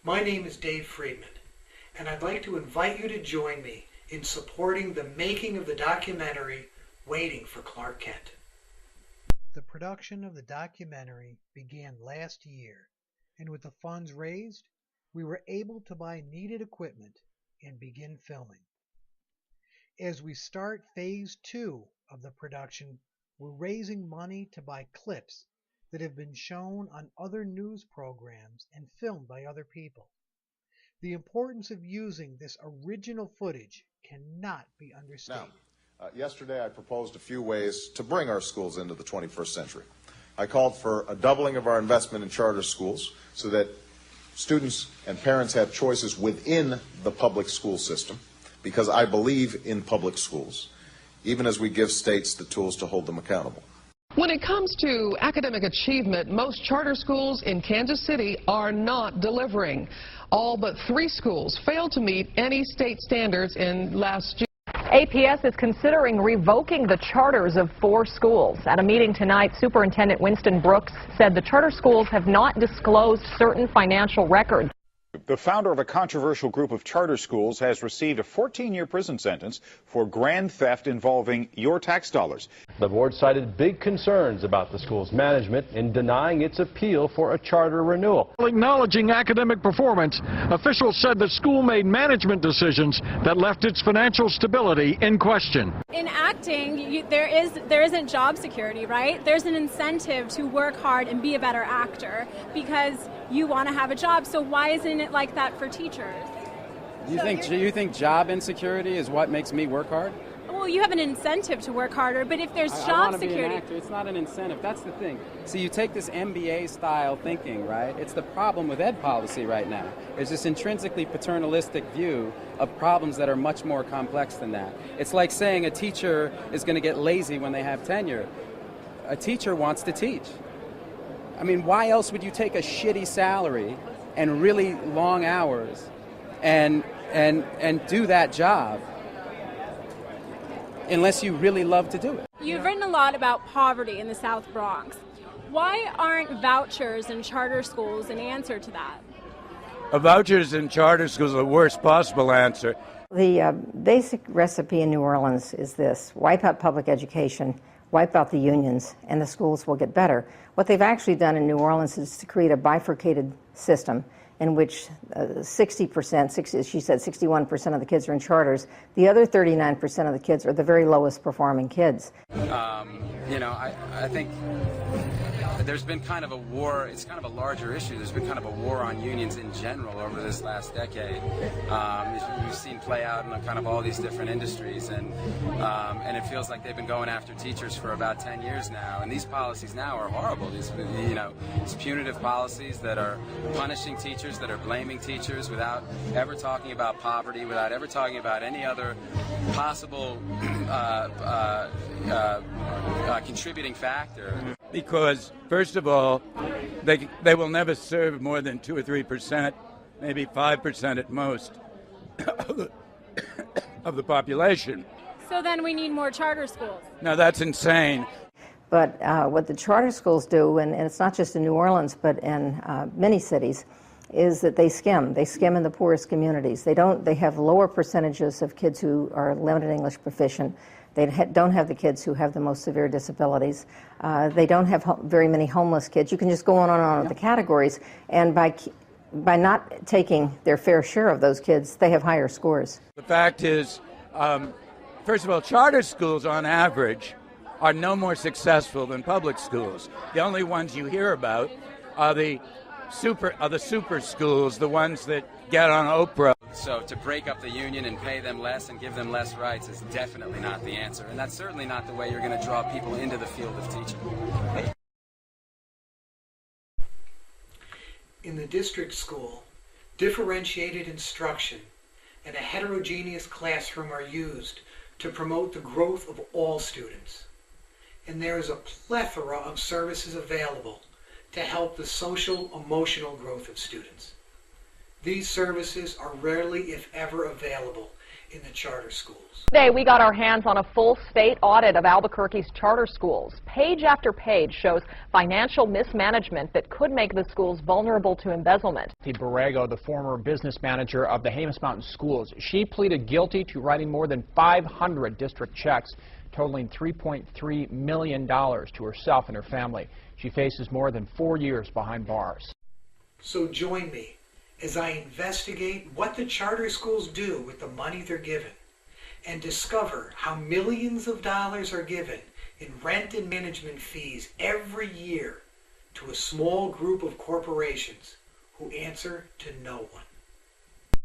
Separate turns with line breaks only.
My name is Dave Freedman, and I'd like to invite you to join me in supporting the making of the documentary Waiting for Clark Kent. The production of the documentary began last year, and with the funds raised, we were able to buy needed equipment and begin filming. As we start phase 2 of the production, we're raising money to buy clips that have been shown on other news programs and filmed by other people. The importance of using this original footage cannot be understated.
Now, yesterday I proposed a few ways to bring our schools into the 21st century. I called for a doubling of our investment in charter schools so that students and parents have choices within the public school system, because I believe in public schools, even as we give states the tools to hold them accountable.
When it comes to academic achievement, most charter schools in Kansas City are not delivering. All but 3 schools failed to meet any state standards in last year.
APS is considering revoking the charters of 4 schools. At a meeting tonight, Superintendent Winston Brooks said the charter schools have not disclosed certain financial records.
The founder of a controversial group of charter schools has received a 14-year prison sentence for grand theft involving your tax dollars.
The board cited big concerns about the school's management in denying its appeal for a charter renewal.
Acknowledging academic performance, officials said the school made management decisions that left its financial stability in question.
In acting, there isn't job security, right? There's an incentive to work hard and be a better actor because you want to have a job. So why isn't it like that for teachers?
You think job insecurity is what makes me work hard?
Well, you have an incentive to work harder, but if there's job security...
Be an actor. It's not an incentive. That's the thing. See, you take this MBA-style thinking, right? It's the problem with ed policy right now. There's this intrinsically paternalistic view of problems that are much more complex than that. It's like saying a teacher is going to get lazy when they have tenure. A teacher wants to teach. I mean, why else would you take a shitty salary and really long hours and do that job unless you really love to do it?
You've written a lot about poverty in the South Bronx. Why aren't vouchers in charter schools an answer to that?
Vouchers in charter schools are the worst possible answer.
The basic recipe in New Orleans is this: wipe out public education, wipe out the unions, and the schools will get better. What they've actually done in New Orleans is to create a bifurcated system in which 60%, she said 61% of the kids are in charters. The other 39% of the kids are the very lowest performing kids.
I think there's been kind of a war. It's kind of a larger issue. There's been kind of a war on unions in general over this last decade. We've seen play out in kind of all these different industries, and it feels like they've been going after teachers for about 10 years now. And these policies now are horrible. These punitive policies that are punishing teachers, that are blaming teachers without ever talking about poverty, without ever talking about any other possible contributing factor.
Because, first of all, they will never serve more than 2 or 3%, maybe 5% at most, of the population.
So then we need more charter schools.
Now, that's insane.
But what the charter schools do, and it's not just in New Orleans, but in many cities, is that they skim. They skim in the poorest communities. They have lower percentages of kids who are limited English proficient. They don't have the kids who have the most severe disabilities. They don't have very many homeless kids. You can just go on and on with the categories, and by not taking their fair share of those kids, they have higher scores.
The fact is, first of all, charter schools on average are no more successful than public schools. The only ones you hear about are the super schools, the ones that get on Oprah.
So to break up the union and pay them less and give them less rights is definitely not the answer. And that's certainly not the way you're going to draw people into the field of teaching.
In the district school, differentiated instruction and a heterogeneous classroom are used to promote the growth of all students. And there is a plethora of services available to help the social-emotional growth of students. These services are rarely, if ever, available in the charter schools.
Today, we got our hands on a full state audit of Albuquerque's charter schools. Page after page shows financial mismanagement that could make the schools vulnerable to embezzlement.
Borrego, the former business manager of the Jemez Mountain Schools, she pleaded guilty to writing more than 500 district checks totaling $3.3 million to herself and her family. She faces more than 4 years behind bars.
So join me as I investigate what the charter schools do with the money they're given and discover how millions of dollars are given in rent and management fees every year to a small group of corporations who answer to no one.